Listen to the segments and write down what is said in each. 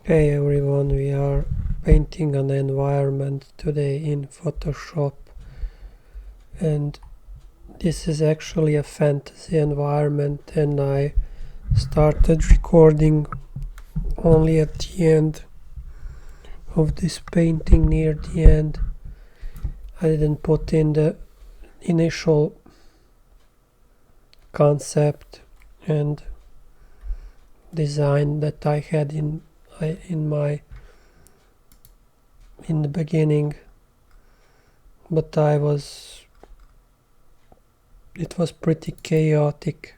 Hey everyone, we are painting an environment today in Photoshop, and this is actually a fantasy environment, and I started recording only at the end of this painting. Near the end I didn't put in the initial concept and design that I had in the beginning, but it was pretty chaotic.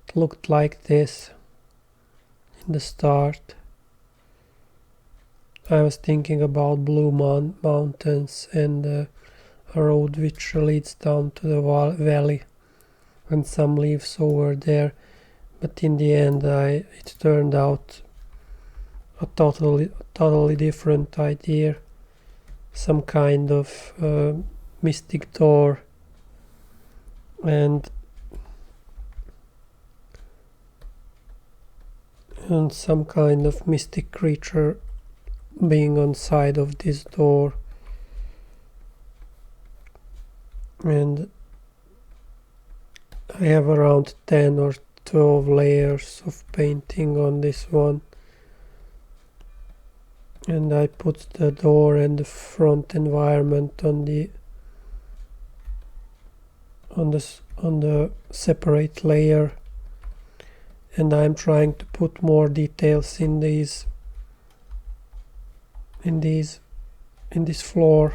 It looked like this in the start. I was thinking about blue mountains and a road which leads down to the valley and some leaves over there, but in the end it turned out a totally different idea, some kind of mystic door and some kind of mystic creature being on side of this door. And I have around 10 or 12 layers of painting on this one, and I put the door and the front environment on the separate layer, and I'm trying to put more details in this floor,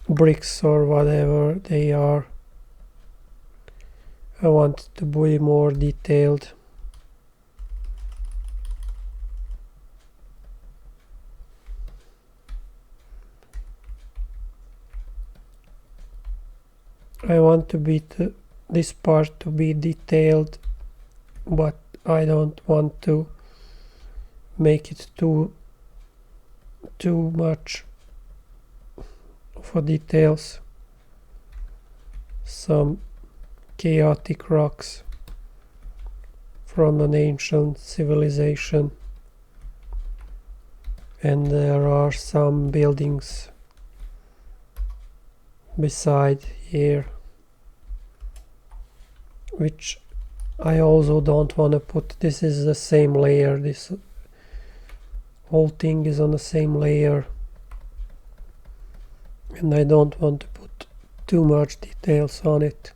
bricks or whatever they are. I want it to be more detailed. I want this part to be detailed, but I don't want to make it too much for details. Some chaotic rocks from an ancient civilization, and there are some buildings beside here, which I also don't want to put. This is the same layer, this whole thing is on the same layer, and I don't want to put too much details on it.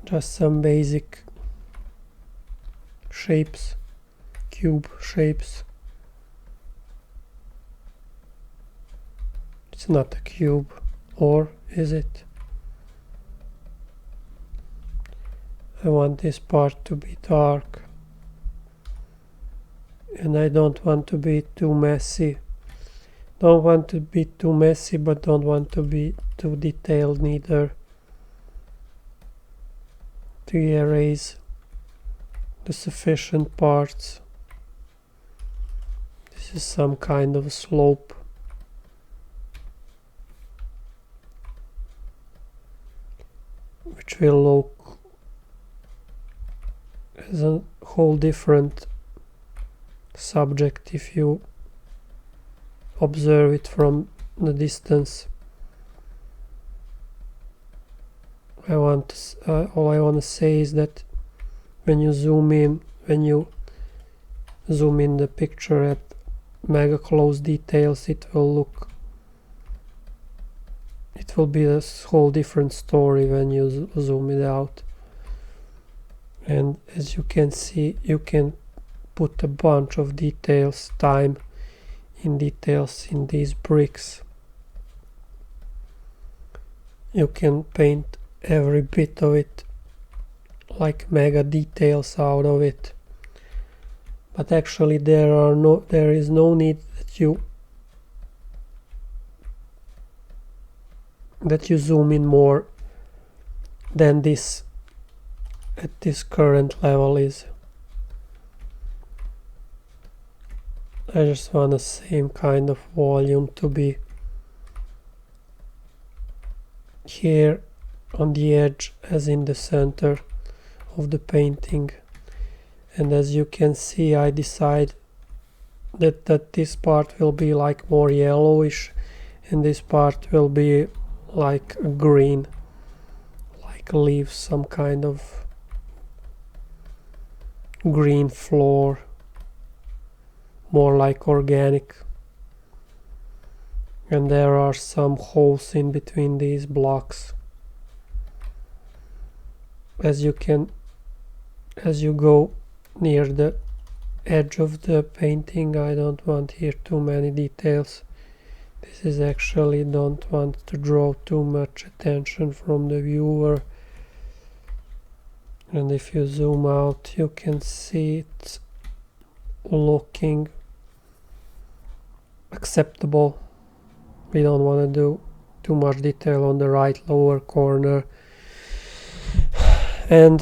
Just some basic shapes, cube shapes. It's not a cube, or is it? I want this part to be dark, and I don't want to be too messy. Don't want to be too messy, but don't want to be too detailed neither. To erase the sufficient parts. This is some kind of slope. Which will look as a whole different subject if you observe it from the distance. All I want to say is that when you zoom in the picture at mega close details, it will be a whole different story when you zoom it out. And as you can see, you can put a bunch of details in these bricks. You can paint every bit of it, like mega details out of it, but actually there is no need that you zoom in more than this at this current level is. I just want the same kind of volume to be here on the edge as in the center of the painting, And as you can see, I decide that this part will be like more yellowish and this part will be like green, like leaves, some kind of green floor, more like organic. And there are some holes in between these blocks. As you go near the edge of the painting, I don't want here too many details. This is actually, don't want to draw too much attention from the viewer. And if you zoom out, you can see it looking acceptable. We don't want to do too much detail on the right lower corner. And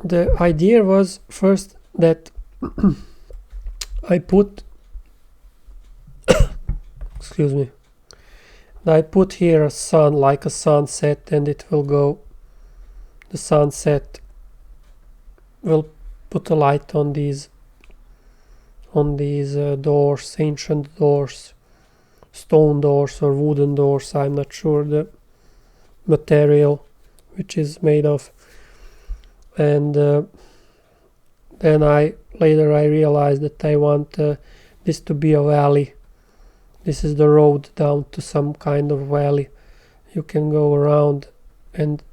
the idea was first that I put excuse me, I put here a sun, like a sunset, and it will go, the sunset will put a light on these doors, ancient doors, stone doors or wooden doors, I'm not sure the material which is made of. And then later I realized that I want this to be a valley. This is the road down to some kind of valley. You can go around, and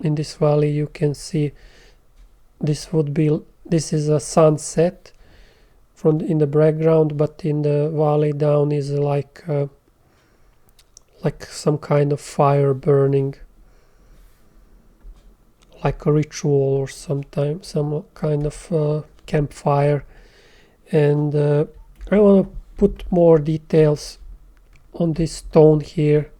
in this valley you can see this is a sunset in the background, but in the valley down is like some kind of fire burning, like a ritual or some kind of campfire. And I want to put more details on this stone here,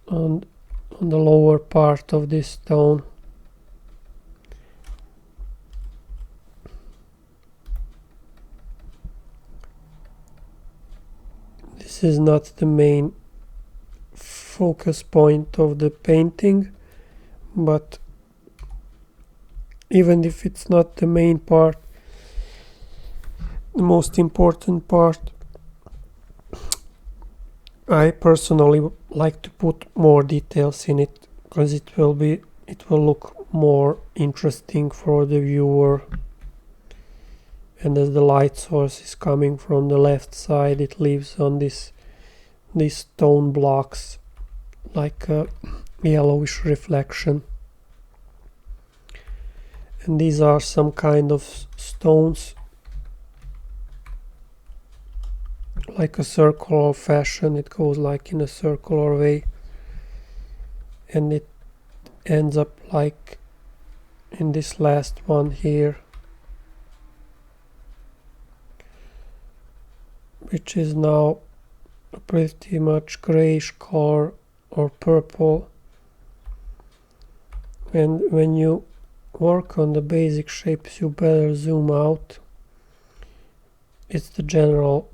on the lower part of this stone. This is not the main focus point of the painting, but even if it's not the main part, the most important part, I personally like to put more details in it, because it will look more interesting for the viewer. And as the light source is coming from the left side, it leaves on these stone blocks like a yellowish reflection. And these are some kind of stones, like a circular fashion. It goes like in a circular way, and it ends up like in this last one here, which is now a pretty much grayish color or purple. And when you work on the basic shapes, you better zoom out. It's the general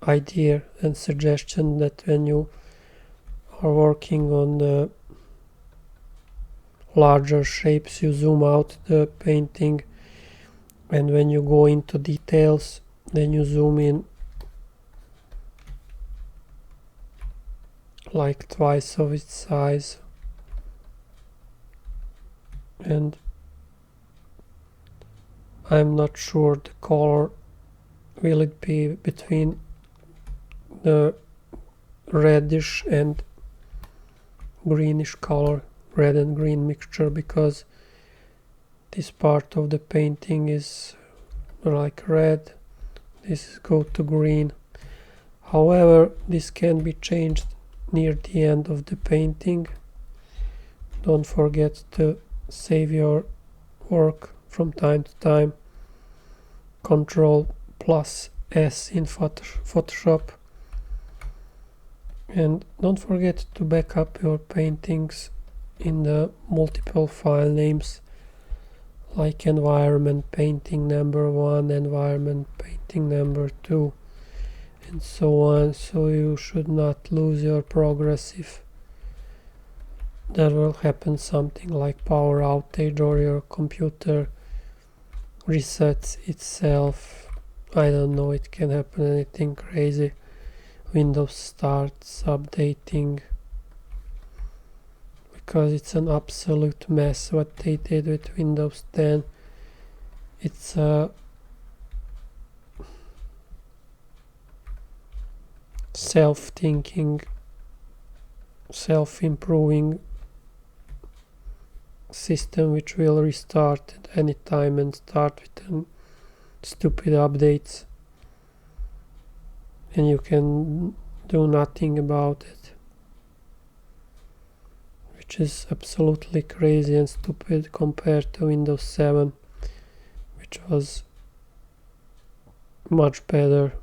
idea and suggestion that when you are working on the larger shapes, you zoom out the painting, and when you go into details, then you zoom in like twice of its size. And I'm not sure the color, will it be between the reddish and greenish color, red and green mixture, because this part of the painting is like red, this is go to green. However, this can be changed near the end of the painting. Don't forget to save your work from time to time. Ctrl+S in Photoshop. And don't forget to back up your paintings in the multiple file names, like environment painting number 1, environment painting number 2, and so on, so you should not lose your progress there will happen something like power outage or your computer resets itself. I don't know, it can happen anything crazy. Windows starts updating because it's an absolute mess what they did with Windows 10. It's a self-thinking, self-improving system which will restart at any time and start with stupid updates, and you can do nothing about it, which is absolutely crazy and stupid compared to Windows 7, which was much better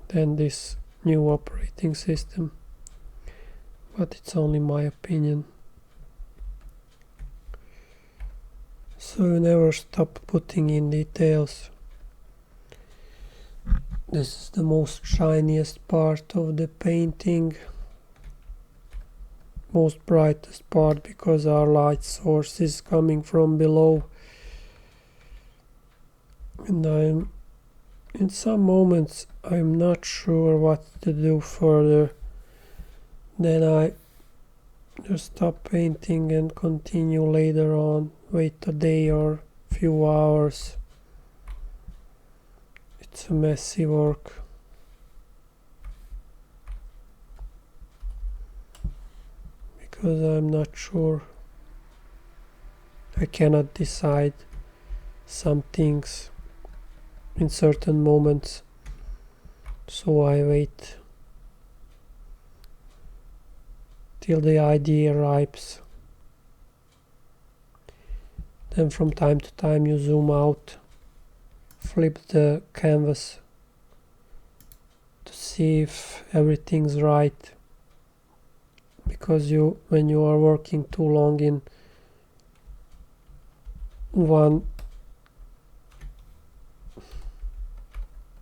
than this new operating system. But it's only my opinion. So you never stop putting in details. This is the most shiniest part of the painting, most brightest part, because our light source is coming from below, and in some moments I'm not sure what to do further. Then I just stop painting and continue later on, wait a day or few hours. It's a messy work. Because I'm not sure. I cannot decide some things in certain moments, so I wait till the idea ripes. Then from time to time you zoom out, flip the canvas to see if everything's right, because when you are working too long in one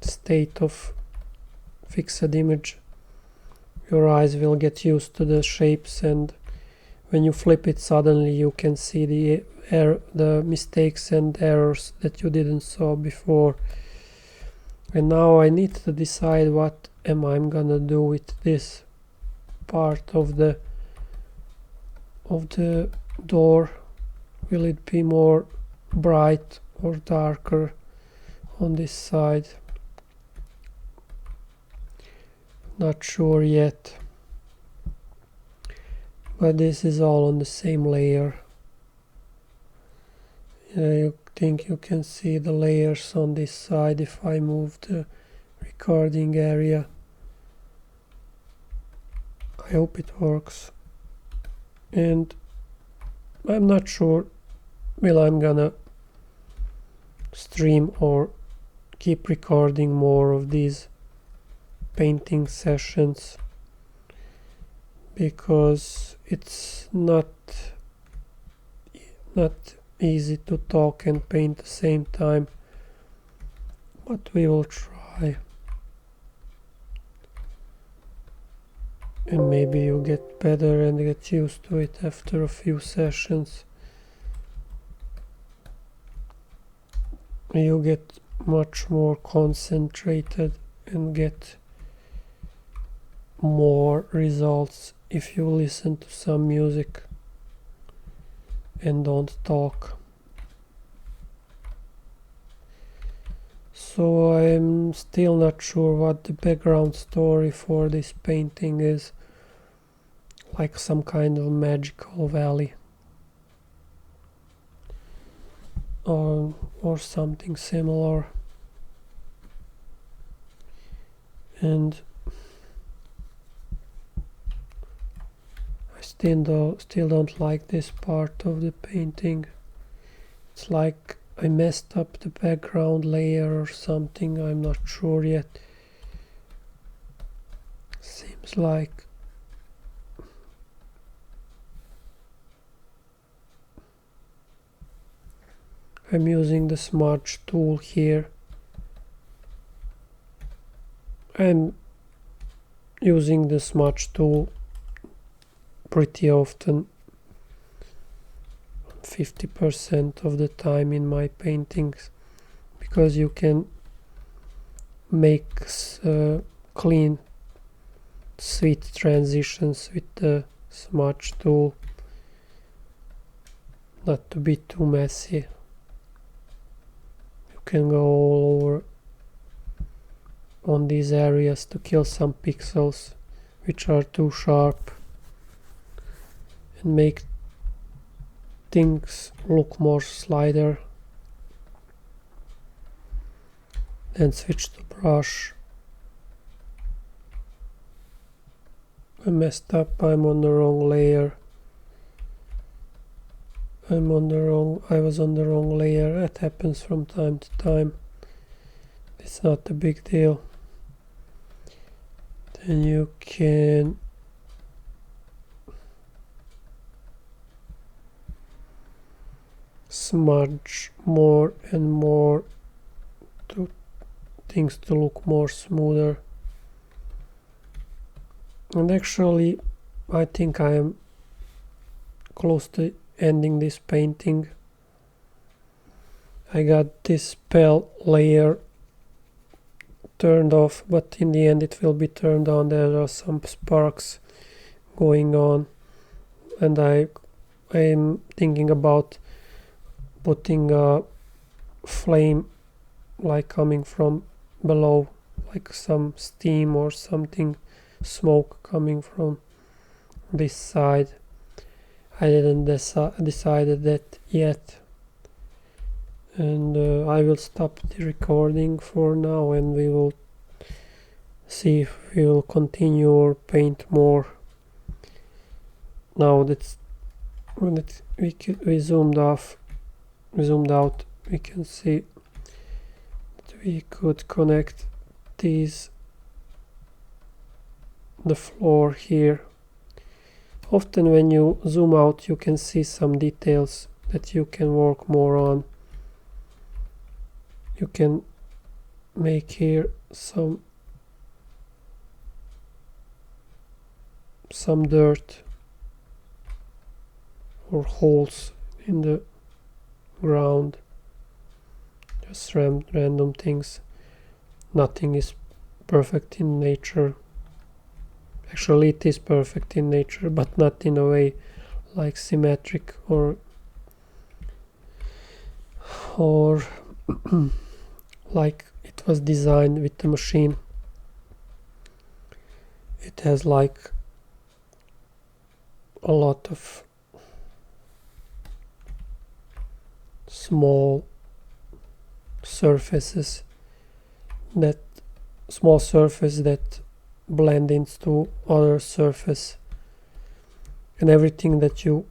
state of fixed image, your eyes will get used to the shapes, and when you flip it suddenly you can see the mistakes and errors that you didn't saw before. And now I need to decide what am I gonna do with this part of the door. Will it be more bright or darker on this side? Not sure yet, but this is all on the same layer. You think you can see the layers on this side if I move the recording area. I hope it works. And I'm not sure will I'm gonna stream or keep recording more of these painting sessions, because it's not easy to talk and paint at the same time, but we will try, and maybe you get better and get used to it after a few sessions. You get much more concentrated and get more results if you listen to some music and don't talk. So I'm still not sure what the background story for this painting is, like some kind of magical valley or something similar. And I still don't like this part of the painting. It's like I messed up the background layer or something, I'm not sure yet. Seems like I'm using the smudge tool here. I'm using the smudge tool pretty often, 50% of the time in my paintings, because you can make clean, sweet transitions with the smudge tool, not to be too messy. You can go all over on these areas to kill some pixels which are too sharp and make things look more slider. Then switch to brush. I messed up, I'm on the wrong layer. I was on the wrong layer. That happens from time to time. It's not a big deal. Then you can smudge more and more to things to look more smoother. And actually, I think I am close to ending this painting. I got this pale layer turned off, but in the end it will be turned on. There are some sparks going on, and I'm thinking about putting a flame like coming from below, like some steam or something, smoke coming from this side. I didn't decided that yet, and I will stop the recording for now, and we will see if we will continue or paint more. Now that's when we zoomed out, we can see that we could connect the floor here. Often when you zoom out, you can see some details that you can work more on. You can make here some dirt or holes in the ground, just random things. Nothing is perfect in nature. Actually, it is perfect in nature, but not in a way like symmetric or like it was designed with the machine. It has like a lot of small surfaces that blend into other surface, and everything that you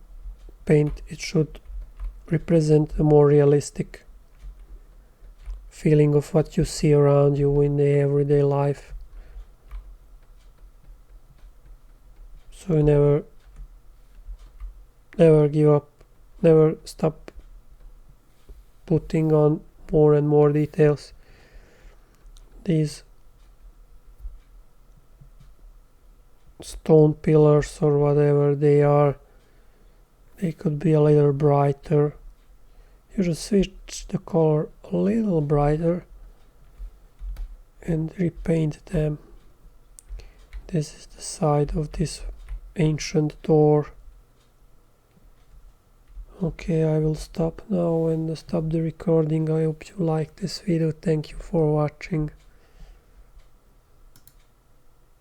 paint, it should represent a more realistic feeling of what you see around you in the everyday life. So you never give up, never stop putting on more and more details. These stone pillars or whatever they are, they could be a little brighter. You just switch the color a little brighter and repaint them. This is the side of this ancient door. Okay, I will stop now and stop the recording. I hope you liked this video. Thank you for watching.